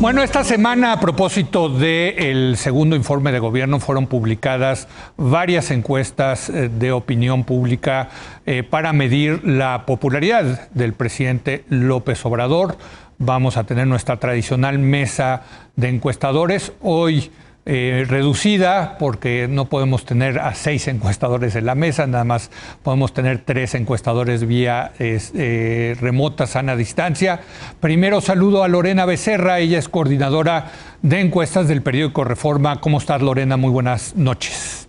Bueno, esta semana, a propósito del segundo informe de gobierno, fueron publicadas varias encuestas de opinión pública para medir la popularidad del presidente López Obrador. Vamos a tener nuestra tradicional mesa de encuestadores hoy reducida, porque no podemos tener a 6 encuestadores en la mesa, nada más podemos tener 3 encuestadores vía remota, sana distancia. Primero saludo a Lorena Becerra, ella es coordinadora de encuestas del periódico Reforma. ¿Cómo estás, Lorena? Muy buenas noches.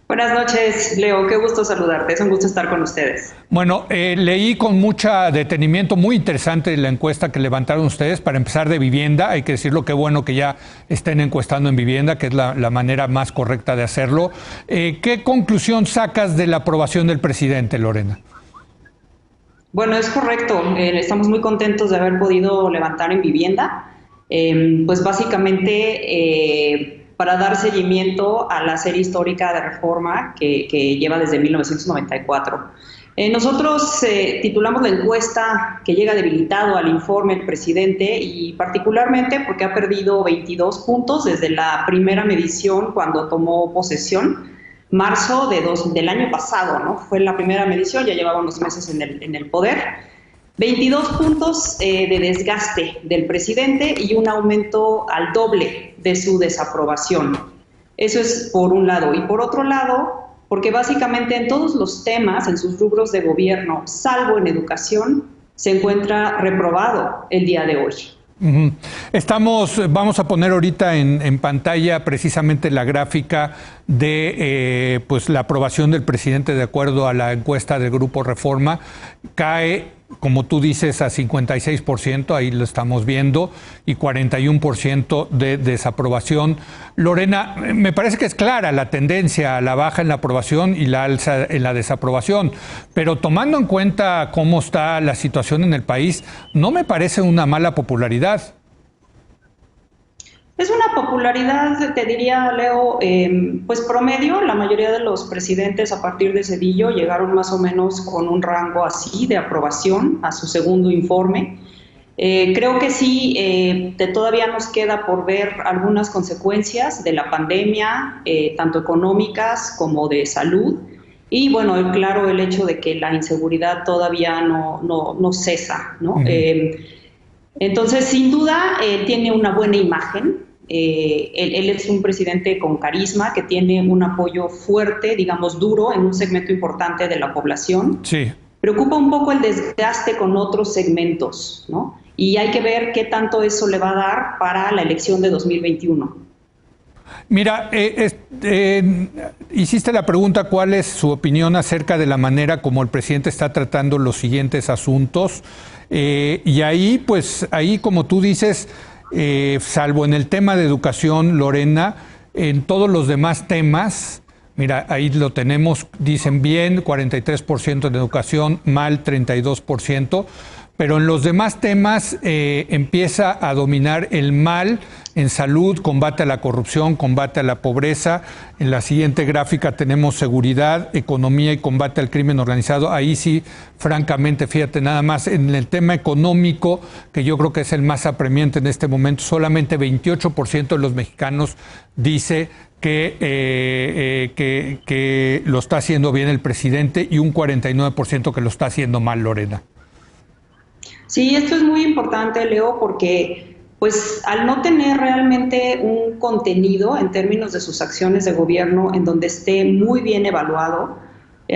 Buenas noches, Leo. Qué gusto saludarte. Es un gusto estar con ustedes. Bueno, leí con mucho detenimiento, muy interesante la encuesta que levantaron ustedes, para empezar, de vivienda. Hay que decirlo, qué bueno que ya estén encuestando en vivienda, que es la manera más correcta de hacerlo. ¿Qué conclusión sacas de la aprobación del presidente, Lorena? Bueno, es correcto. Estamos muy contentos de haber podido levantar en vivienda. Pues básicamente para dar seguimiento a la serie histórica de Reforma que lleva desde 1994. Nosotros titulamos la encuesta que llega debilitado al informe del presidente, y particularmente porque ha perdido 22 puntos desde la primera medición cuando tomó posesión, marzo del año pasado, ¿no? Fue la primera medición, ya llevaba unos meses en el poder. 22 puntos de desgaste del presidente y un aumento al doble de su desaprobación. Eso es por un lado. Y por otro lado, porque básicamente en todos los temas, en sus rubros de gobierno, salvo en educación, se encuentra reprobado el día de hoy. Vamos a poner ahorita en pantalla precisamente la gráfica de pues la aprobación del presidente de acuerdo a la encuesta del Grupo Reforma. Cae, como tú dices, a 56%, ahí lo estamos viendo, y 41% de desaprobación. Lorena, me parece que es clara la tendencia a la baja en la aprobación y la alza en la desaprobación, pero tomando en cuenta cómo está la situación en el país, no me parece una mala popularidad. Es una popularidad, te diría, Leo, pues promedio. La mayoría de los presidentes a partir de Zedillo llegaron más o menos con un rango así de aprobación a su segundo informe. Creo que sí, todavía nos queda por ver algunas consecuencias de la pandemia, tanto económicas como de salud. Y bueno, claro, el hecho de que la inseguridad todavía no cesa, ¿no? Entonces, sin duda, tiene una buena imagen. Él es un presidente con carisma, que tiene un apoyo fuerte, digamos duro, en un segmento importante de la población. Sí. Preocupa un poco el desgaste con otros segmentos, ¿no? Y hay que ver qué tanto eso le va a dar para la elección de 2021. Mira, hiciste la pregunta, ¿cuál es su opinión acerca de la manera como el presidente está tratando los siguientes asuntos? Y ahí, pues, como tú dices, salvo en el tema de educación, Lorena, en todos los demás temas, mira, ahí lo tenemos, dicen bien, 43% en educación, mal 32%, pero en los demás temas empieza a dominar el mal en salud, combate a la corrupción, combate a la pobreza. En la siguiente gráfica tenemos seguridad, economía y combate al crimen organizado. Ahí sí, francamente, fíjate, nada más en el tema económico, que yo creo que es el más apremiante en este momento, solamente 28% de los mexicanos dice que lo está haciendo bien el presidente, y un 49% que lo está haciendo mal, Lorena. Sí, esto es muy importante, Leo, porque pues al no tener realmente un contenido en términos de sus acciones de gobierno en donde esté muy bien evaluado,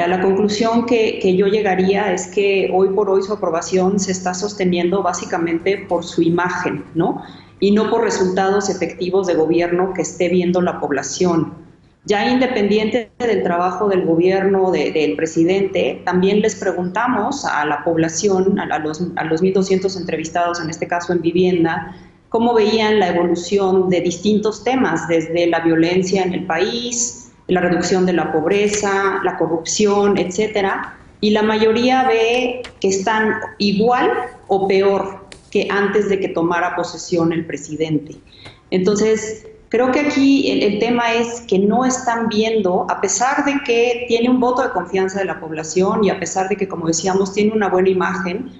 a la conclusión que yo llegaría es que hoy por hoy su aprobación se está sosteniendo básicamente por su imagen, ¿no? Y no por resultados efectivos de gobierno que esté viendo la población. Ya independiente del trabajo del gobierno, del presidente, también les preguntamos a la población, a los 1,200 entrevistados, en este caso en vivienda, cómo veían la evolución de distintos temas, desde la violencia en el país, la reducción de la pobreza, la corrupción, etcétera. Y la mayoría ve que están igual o peor que antes de que tomara posesión el presidente. Entonces, creo que aquí el tema es que no están viendo, a pesar de que tiene un voto de confianza de la población y a pesar de que, como decíamos, tiene una buena imagen,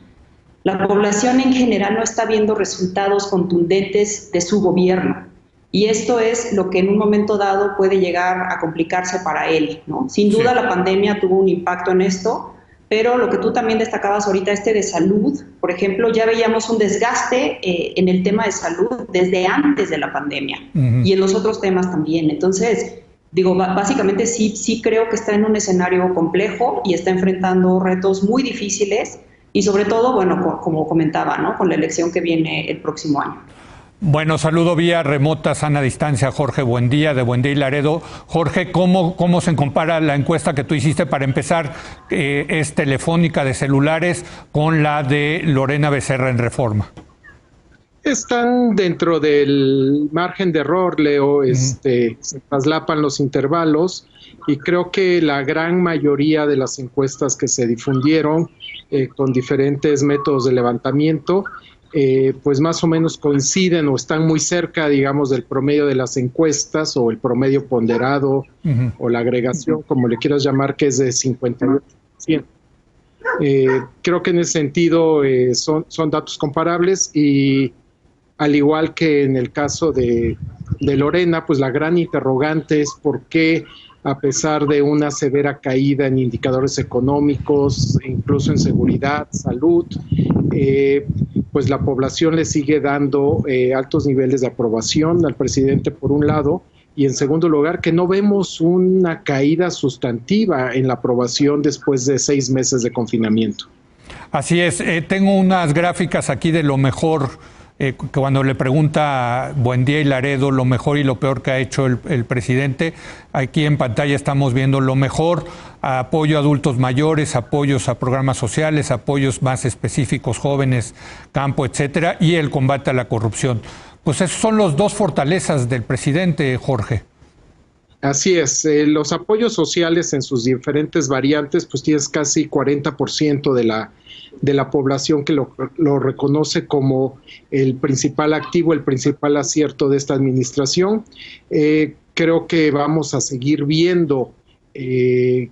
la población en general no está viendo resultados contundentes de su gobierno. Y esto es lo que en un momento dado puede llegar a complicarse para él, ¿no? Sin duda la pandemia tuvo un impacto en esto, pero lo que tú también destacabas ahorita, de salud, por ejemplo, ya veíamos un desgaste en el tema de salud desde antes de la pandemia y en los otros temas también. Entonces, digo, básicamente sí creo que está en un escenario complejo y está enfrentando retos muy difíciles y sobre todo, bueno, como comentaba, ¿no? Con la elección que viene el próximo año. Bueno, saludo vía remota, sana distancia, Jorge Buendía, de Buendía y Laredo. Jorge, ¿cómo se compara la encuesta que tú hiciste para empezar? Es telefónica de celulares con la de Lorena Becerra en Reforma. Están dentro del margen de error, Leo, se traslapan los intervalos y creo que la gran mayoría de las encuestas que se difundieron con diferentes métodos de levantamiento, pues más o menos coinciden o están muy cerca, digamos, del promedio de las encuestas o el promedio ponderado o la agregación, como le quieras llamar, que es de 58%. Creo que en ese sentido son datos comparables y al igual que en el caso de Lorena, pues la gran interrogante es por qué, a pesar de una severa caída en indicadores económicos, incluso en seguridad, salud, pues la población le sigue dando altos niveles de aprobación al presidente por un lado, y en segundo lugar que no vemos una caída sustantiva en la aprobación después de 6 meses de confinamiento. Así es, tengo unas gráficas aquí de lo mejor, cuando le pregunta a Buendía y Laredo lo mejor y lo peor que ha hecho el presidente. Aquí en pantalla estamos viendo lo mejor: apoyo a adultos mayores, apoyos a programas sociales, apoyos más específicos, jóvenes, campo, etcétera, y el combate a la corrupción. Pues esos son los dos fortalezas del presidente, Jorge. Así es, los apoyos sociales en sus diferentes variantes, pues tienes casi 40% de la población que lo reconoce como el principal activo, el principal acierto de esta administración. Creo que vamos a seguir viendo que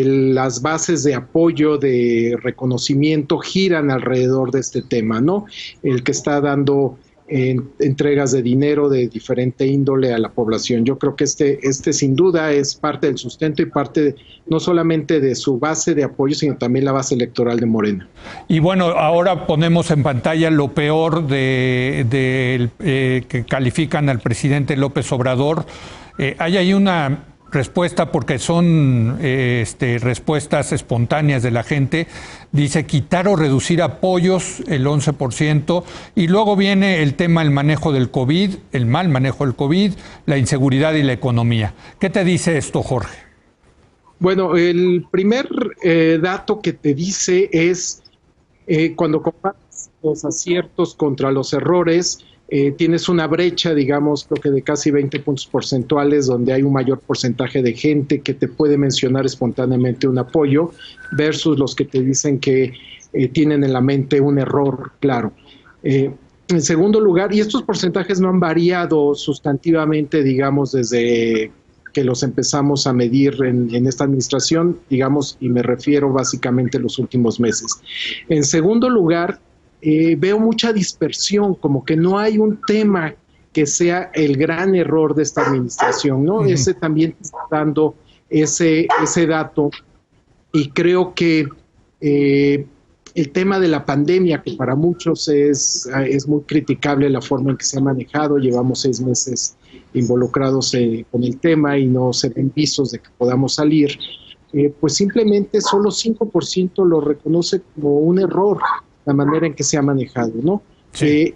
las bases de apoyo, de reconocimiento, giran alrededor de este tema, ¿no? El que está dando entregas de dinero de diferente índole a la población. Yo creo que este sin duda es parte del sustento y parte no solamente de su base de apoyo, sino también la base electoral de Morena. Y bueno, ahora ponemos en pantalla lo peor que califican al presidente López Obrador. Hay ahí una respuesta, porque son respuestas espontáneas de la gente. Dice quitar o reducir apoyos, el 11%, y luego viene el tema del manejo del COVID, el mal manejo del COVID, la inseguridad y la economía. ¿Qué te dice esto, Jorge? Bueno, el primer dato que te dice es cuando comparas los aciertos contra los errores, tienes una brecha, digamos, creo que de casi 20 puntos porcentuales, donde hay un mayor porcentaje de gente que te puede mencionar espontáneamente un apoyo, versus los que te dicen que tienen en la mente un error claro. En segundo lugar, y estos porcentajes no han variado sustantivamente, digamos, desde que los empezamos a medir en esta administración, digamos, y me refiero básicamente a los últimos meses. En segundo lugar, veo mucha dispersión, como que no hay un tema que sea el gran error de esta administración, ¿no? Ese también está dando ese dato, y creo que el tema de la pandemia, que para muchos es muy criticable la forma en que se ha manejado, llevamos 6 meses involucrados con el tema y no se ven visos de que podamos salir, pues simplemente solo 5% lo reconoce como un error la manera en que se ha manejado, ¿no? Sí.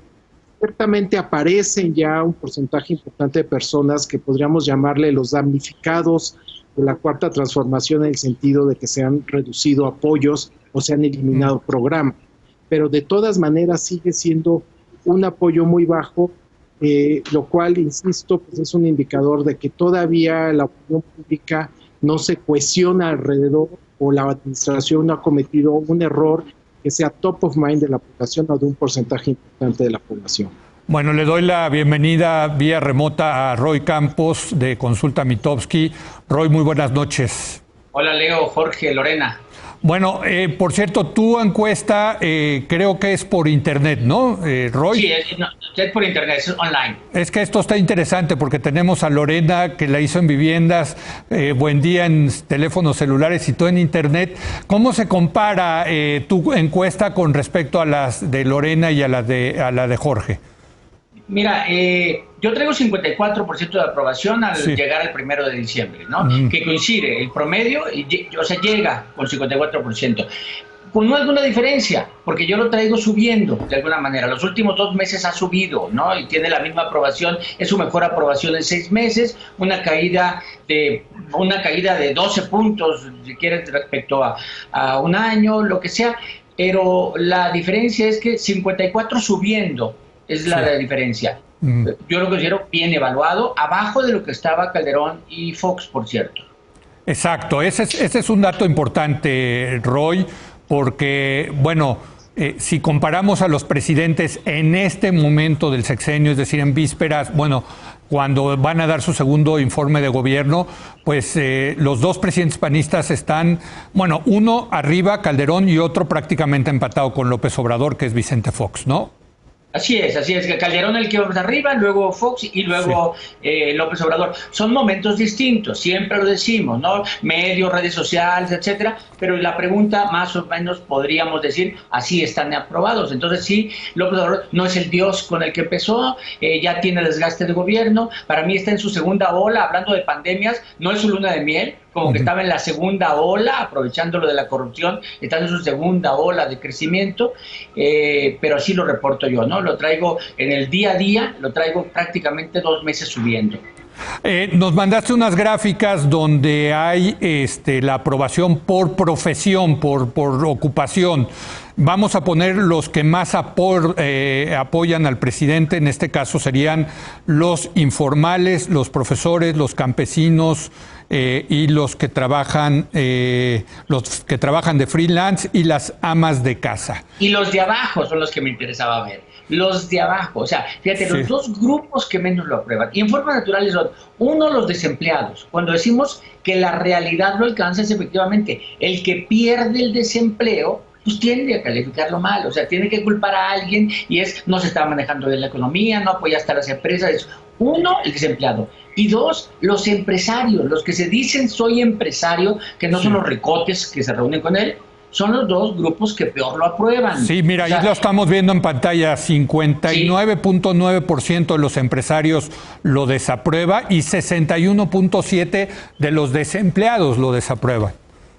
Ciertamente aparecen ya un porcentaje importante de personas que podríamos llamarle los damnificados de la cuarta transformación, en el sentido de que se han reducido apoyos o se han eliminado programas, pero de todas maneras sigue siendo un apoyo muy bajo, lo cual, insisto, pues es un indicador de que todavía la opinión pública no se cohesiona alrededor, o la administración no ha cometido un error que sea top of mind de la población o de un porcentaje importante de la población. Bueno, le doy la bienvenida vía remota a Roy Campos de Consulta Mitofsky. Roy, muy buenas noches. Hola Leo, Jorge, Lorena. Bueno, por cierto, tu encuesta creo que es por internet, ¿no, Roy? Sí, es por internet, es online. Es que esto está interesante porque tenemos a Lorena que la hizo en viviendas, Buen Día en teléfonos celulares y tú en internet. ¿Cómo se compara tu encuesta con respecto a las de Lorena y a la de Jorge? Mira, yo traigo 54% de aprobación al llegar al 1 de diciembre, ¿no? Que coincide el promedio, o sea, llega con 54%. Con alguna diferencia, porque yo lo traigo subiendo de alguna manera. Los últimos 2 meses ha subido, ¿no? Y tiene la misma aprobación, es su mejor aprobación en 6 meses, una caída de 12 puntos, si quieres, respecto a un año, lo que sea. Pero la diferencia es que 54 subiendo es la diferencia. Yo lo considero bien evaluado, abajo de lo que estaba Calderón y Fox, por cierto. Exacto, ese es un dato importante, Roy, porque, bueno, si comparamos a los presidentes en este momento del sexenio, es decir, en vísperas, bueno, cuando van a dar su segundo informe de gobierno, pues los dos presidentes panistas están, bueno, uno arriba, Calderón, y otro prácticamente empatado con López Obrador, que es Vicente Fox, ¿no? Así es, que Calderón el que va arriba, luego Fox y luego López Obrador. Son momentos distintos, siempre lo decimos, ¿no? Medios, redes sociales, etcétera, pero la pregunta más o menos podríamos decir, así están aprobados. Entonces sí, López Obrador no es el dios con el que empezó, ya tiene desgaste de gobierno, para mí está en su segunda ola, hablando de pandemias, no es su luna de miel, como que estaba en la segunda ola, aprovechando lo de la corrupción, está en su segunda ola de crecimiento, pero así lo reporto yo, ¿no? Lo traigo en el día a día, lo traigo prácticamente 2 meses subiendo. Nos mandaste unas gráficas donde hay la aprobación por profesión, por ocupación. Vamos a poner los que más apoyan al presidente, en este caso serían los informales, los profesores, los campesinos y los que trabajan de freelance y las amas de casa. Y los de abajo son los que me interesaba ver. Los de abajo, o sea, fíjate, los dos grupos que menos lo aprueban. Y en forma natural son, uno, los desempleados. Cuando decimos que la realidad lo alcanza es efectivamente el que pierde el desempleo, pues tiende a calificarlo mal, o sea, tiene que culpar a alguien y no se está manejando bien la economía, no apoyaste a las empresas. Uno, el desempleado. Y dos, los empresarios, los que se dicen soy empresario, que no son los ricotes que se reúnen con él, son los dos grupos que peor lo aprueban. Sí, mira, ahí lo estamos viendo en pantalla, 59.9% de los empresarios lo desaprueba y 61.7% de los desempleados lo desaprueban.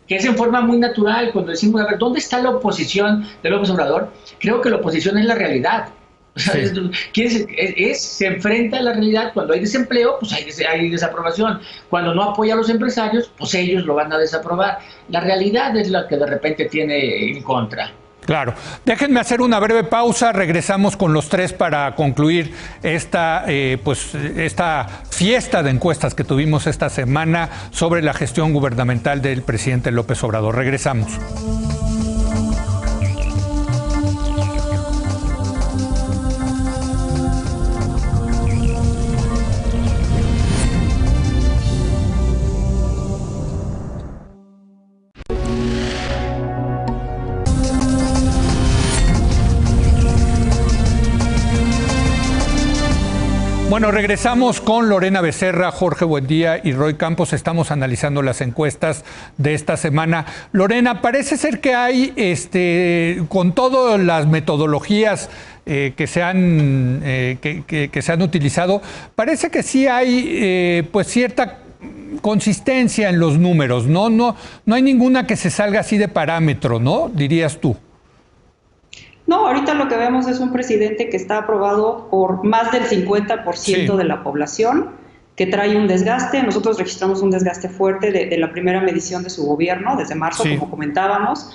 Que es en forma muy natural, cuando decimos, a ver, ¿dónde está la oposición de López Obrador? Creo que la oposición es la realidad. O sea, se enfrenta a la realidad. Cuando hay desempleo, pues hay desaprobación. Cuando no apoya a los empresarios, pues ellos lo van a desaprobar. La realidad es la que de repente tiene en contra. Claro. Déjenme hacer una breve pausa. Regresamos con los tres para concluir esta fiesta de encuestas que tuvimos esta semana sobre la gestión gubernamental del presidente López Obrador. Regresamos. Bueno, regresamos con Lorena Becerra, Jorge Buendía y Roy Campos. Estamos analizando las encuestas de esta semana. Lorena, parece ser que hay, con todas las metodologías que se han utilizado, parece que sí hay pues cierta consistencia en los números, ¿no? No hay ninguna que se salga así de parámetro, ¿no? Dirías tú. No, ahorita lo que vemos es un presidente que está aprobado por más del 50% de la población, que trae un desgaste. Nosotros registramos un desgaste fuerte de la primera medición de su gobierno, desde marzo, como comentábamos.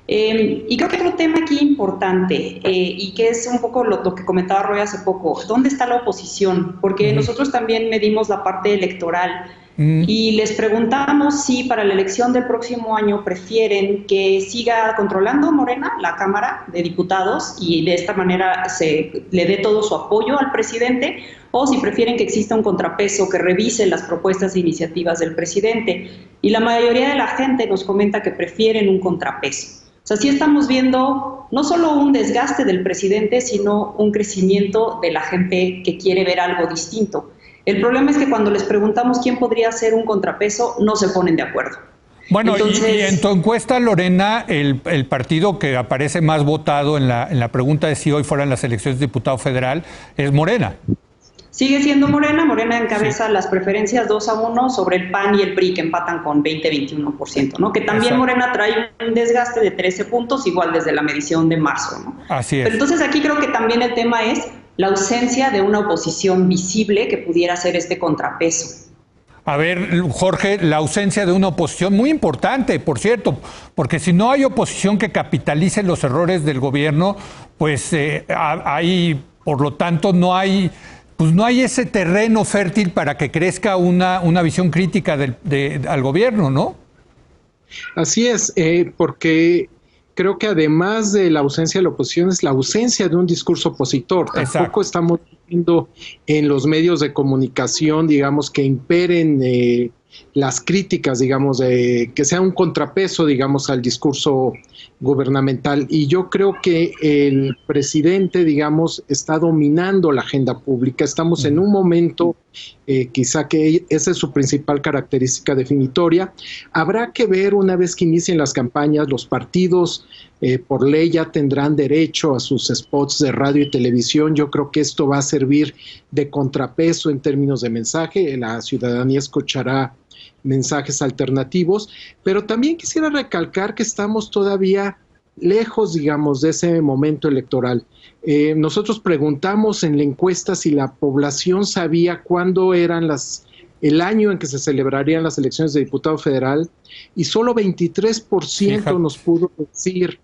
Y creo que otro tema aquí importante, y que es un poco lo que comentaba Roy hace poco, ¿dónde está la oposición? Porque nosotros también medimos la parte electoral. Y les preguntamos si para la elección del próximo año prefieren que siga controlando Morena la Cámara de Diputados y de esta manera se le dé todo su apoyo al presidente, o si prefieren que exista un contrapeso que revise las propuestas e iniciativas del presidente. Y la mayoría de la gente nos comenta que prefieren un contrapeso. O sea, sí estamos viendo no solo un desgaste del presidente, sino un crecimiento de la gente que quiere ver algo distinto. El problema es que cuando les preguntamos quién podría ser un contrapeso, no se ponen de acuerdo. Bueno, entonces, y en tu encuesta, Lorena, el partido que aparece más votado en la pregunta de si hoy fueran las elecciones de diputado federal es Morena. Sigue siendo Morena. Morena encabeza las preferencias 2-1 sobre el PAN y el PRI, que empatan con 20-21%, ¿no? Que también Exacto. Morena trae un desgaste de 13 puntos, igual desde la medición de marzo, ¿no? Así es. Pero entonces aquí creo que también el tema es la ausencia de una oposición visible que pudiera ser este contrapeso. A ver, Jorge, la ausencia de una oposición muy importante, por cierto, porque si no hay oposición que capitalice los errores del gobierno, pues hay, por lo tanto, no hay ese terreno fértil para que crezca una visión crítica al gobierno, ¿no? Así es, porque creo que además de la ausencia de la oposición es la ausencia de un discurso opositor. Exacto. Tampoco estamos viendo en los medios de comunicación, digamos, que imperen las críticas, digamos, que sea un contrapeso, digamos, al discurso gubernamental. Y yo creo que el presidente, digamos, está dominando la agenda pública. Estamos en un momento, quizá que esa es su principal característica definitoria. Habrá que ver una vez que inicien las campañas, los partidos por ley ya tendrán derecho a sus spots de radio y televisión. Yo creo que esto va a servir de contrapeso en términos de mensaje. La ciudadanía escuchará mensajes alternativos, pero también quisiera recalcar que estamos todavía lejos, digamos, de ese momento electoral. Nosotros preguntamos en la encuesta si la población sabía cuándo eran el año en que se celebrarían las elecciones de diputado federal, y solo 23% nos pudo decir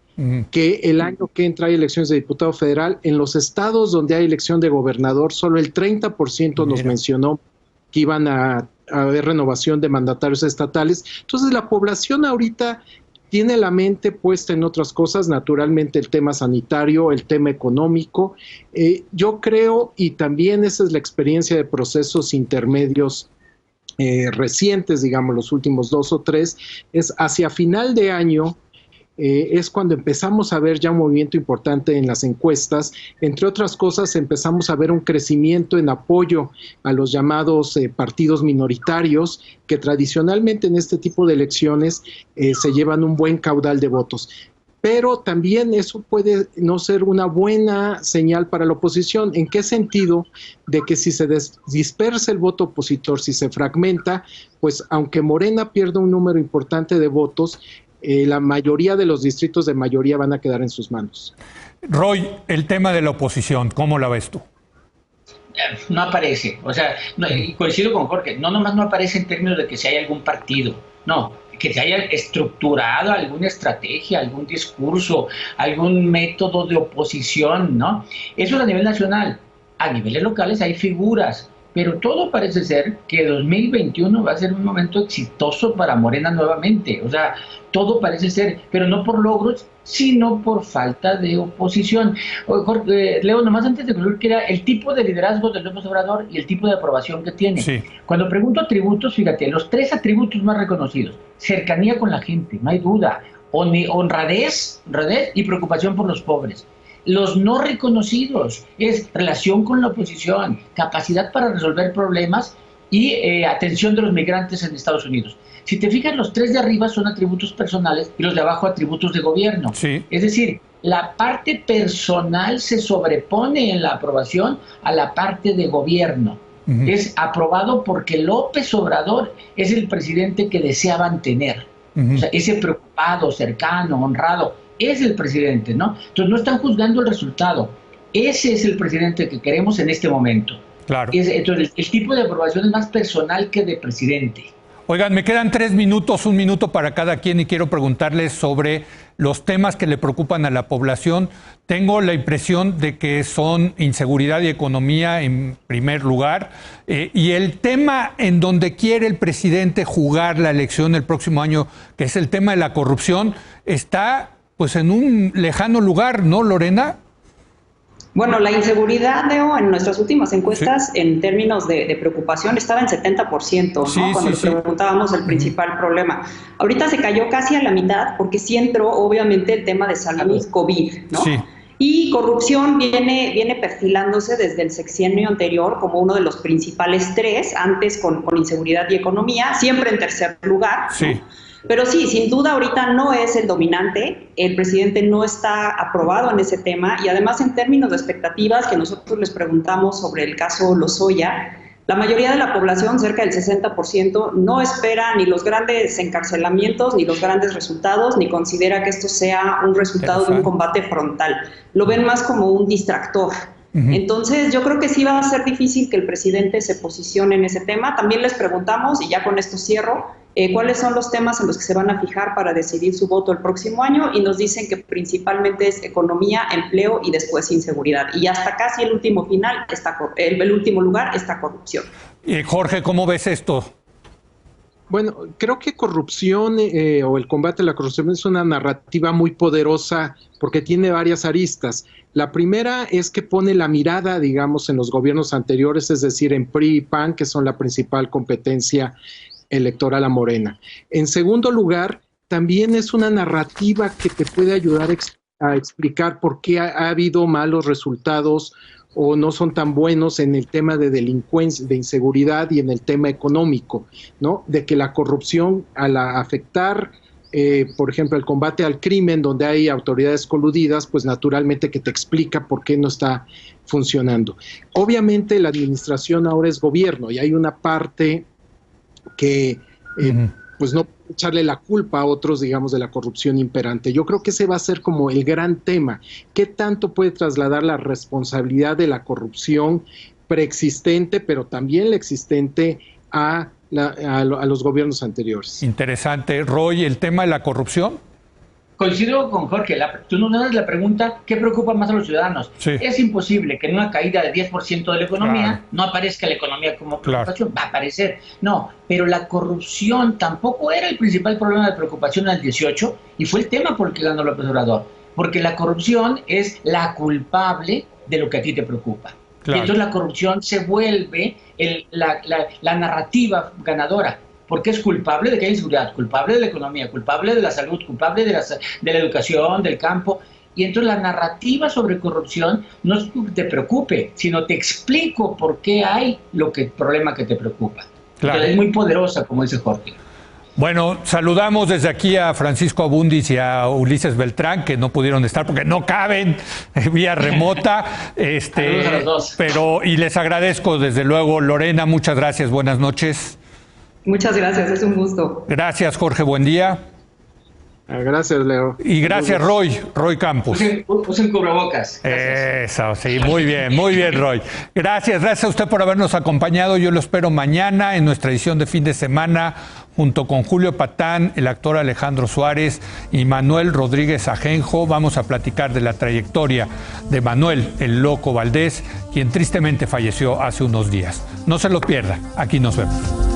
que el año que entra hay elecciones de diputado federal. En los estados donde hay elección de gobernador, solo el 30% nos mencionó que iban a haber renovación de mandatarios estatales. Entonces la población ahorita tiene la mente puesta en otras cosas, naturalmente el tema sanitario, el tema económico. Yo creo, y también esa es la experiencia de procesos intermedios recientes, digamos los últimos 2 o 3, es hacia final de año, es cuando empezamos a ver ya un movimiento importante en las encuestas. Entre otras cosas, empezamos a ver un crecimiento en apoyo a los llamados partidos minoritarios, que tradicionalmente en este tipo de elecciones se llevan un buen caudal de votos. Pero también eso puede no ser una buena señal para la oposición. ¿En qué sentido? De que si se dispersa el voto opositor, si se fragmenta, pues aunque Morena pierda un número importante de votos, la mayoría de los distritos de mayoría van a quedar en sus manos. Roy, el tema de la oposición, ¿cómo la ves tú? No aparece, o sea, coincido con Jorge, no nomás no aparece en términos de que si hay algún partido, no, que se haya estructurado alguna estrategia, algún discurso, algún método de oposición, ¿no? Eso es a nivel nacional. A niveles locales hay figuras, pero todo parece ser que 2021 va a ser un momento exitoso para Morena nuevamente. O sea, todo parece ser, pero no por logros, sino por falta de oposición. Leo, nomás antes de concluir, que era el tipo de liderazgo del López Obrador y el tipo de aprobación que tiene. Sí. Cuando pregunto atributos, fíjate, los 3 atributos más reconocidos: cercanía con la gente, no hay duda, honradez y preocupación por los pobres. Los no reconocidos es relación con la oposición, capacidad para resolver problemas y atención de los migrantes en Estados Unidos. Si te fijas, los 3 de arriba son atributos personales y los de abajo atributos de gobierno. Sí. Es decir, la parte personal se sobrepone en la aprobación a la parte de gobierno. Es aprobado porque López Obrador es el presidente que deseaban tener. O sea, ese preocupado, cercano, honrado, es el presidente, ¿no? Entonces no están juzgando el resultado. Ese es el presidente que queremos en este momento. Claro. Entonces el tipo de aprobación es más personal que de presidente. Oigan, me quedan 3 minutos, 1 minuto para cada quien, y quiero preguntarles sobre los temas que le preocupan a la población. Tengo la impresión de que son inseguridad y economía en primer lugar, y el tema en donde quiere el presidente jugar la elección el próximo año, que es el tema de la corrupción, está pues en un lejano lugar, ¿no, Lorena? Bueno, la inseguridad, Leo, en nuestras últimas encuestas, sí, en términos de preocupación, estaba en 70%, ¿no? Sí, cuando le preguntábamos el principal problema. Ahorita se cayó casi a la mitad porque sí entró, obviamente, el tema de salud COVID, ¿no? Sí. Y corrupción viene perfilándose desde el sexenio anterior como uno de los principales tres, antes con inseguridad y economía, siempre en tercer lugar, ¿no? Sí. Pero sí, sin duda ahorita no es el dominante, el presidente no está aprobado en ese tema y además en términos de expectativas que nosotros les preguntamos sobre el caso Lozoya, la mayoría de la población, cerca del 60%, no espera ni los grandes encarcelamientos, ni los grandes resultados, ni considera que esto sea un resultado de un combate frontal. Lo ven más como un distractor. Entonces, yo creo que sí va a ser difícil que el presidente se posicione en ese tema. También les preguntamos, y ya con esto cierro, cuáles son los temas en los que se van a fijar para decidir su voto el próximo año, y nos dicen que principalmente es economía, empleo y después inseguridad. Y hasta casi el último lugar está corrupción. Jorge, ¿cómo ves esto? Bueno, creo que corrupción o el combate a la corrupción es una narrativa muy poderosa porque tiene varias aristas. La primera es que pone la mirada, digamos, en los gobiernos anteriores, es decir, en PRI y PAN, que son la principal competencia electoral a Morena. En segundo lugar, también es una narrativa que te puede ayudar a explicar por qué ha habido malos resultados o no son tan buenos en el tema de delincuencia, de inseguridad y en el tema económico, ¿no? De que la corrupción, al afectar, por ejemplo, el combate al crimen, donde hay autoridades coludidas, pues naturalmente que te explica por qué no está funcionando. Obviamente la administración ahora es gobierno y hay una parte que pues no echarle la culpa a otros, digamos, de la corrupción imperante. Yo creo que ese va a ser como el gran tema. ¿Qué tanto puede trasladar la responsabilidad de la corrupción preexistente, pero también la existente a los gobiernos anteriores? Interesante. Roy, ¿el tema de la corrupción? Coincido con Jorge, tú nos das la pregunta, ¿qué preocupa más a los ciudadanos? Sí. Es imposible que en una caída del 10% de la economía no aparezca la economía como preocupación, va a aparecer. No, pero la corrupción tampoco era el principal problema de preocupación en el 18 y fue el tema por el que ganó López Obrador, porque la corrupción es la culpable de lo que a ti te preocupa. Y entonces la corrupción se vuelve la narrativa ganadora. Porque es culpable de que hay inseguridad, culpable de la economía, culpable de la salud, culpable de la educación, del campo. Y entonces la narrativa sobre corrupción no es que te preocupe, sino te explico por qué hay problema que te preocupa. Claro. Entonces es muy poderosa, como dice Jorge. Bueno, saludamos desde aquí a Francisco Abundis y a Ulises Beltrán, que no pudieron estar porque no caben vía remota. Saludos a los dos. Y les agradezco, desde luego. Lorena, muchas gracias, buenas noches. Muchas gracias, es un gusto. Gracias, Jorge, buen día. Gracias, Leo. Y gracias, Roy Campos. Usen cubrebocas. Eso, sí, muy bien, Roy. Gracias a usted por habernos acompañado. Yo lo espero mañana en nuestra edición de fin de semana, junto con Julio Patán, el actor Alejandro Suárez y Manuel Rodríguez Ajenjo. Vamos a platicar de la trayectoria de Manuel el Loco Valdés, quien tristemente falleció hace unos días. No se lo pierda, aquí nos vemos.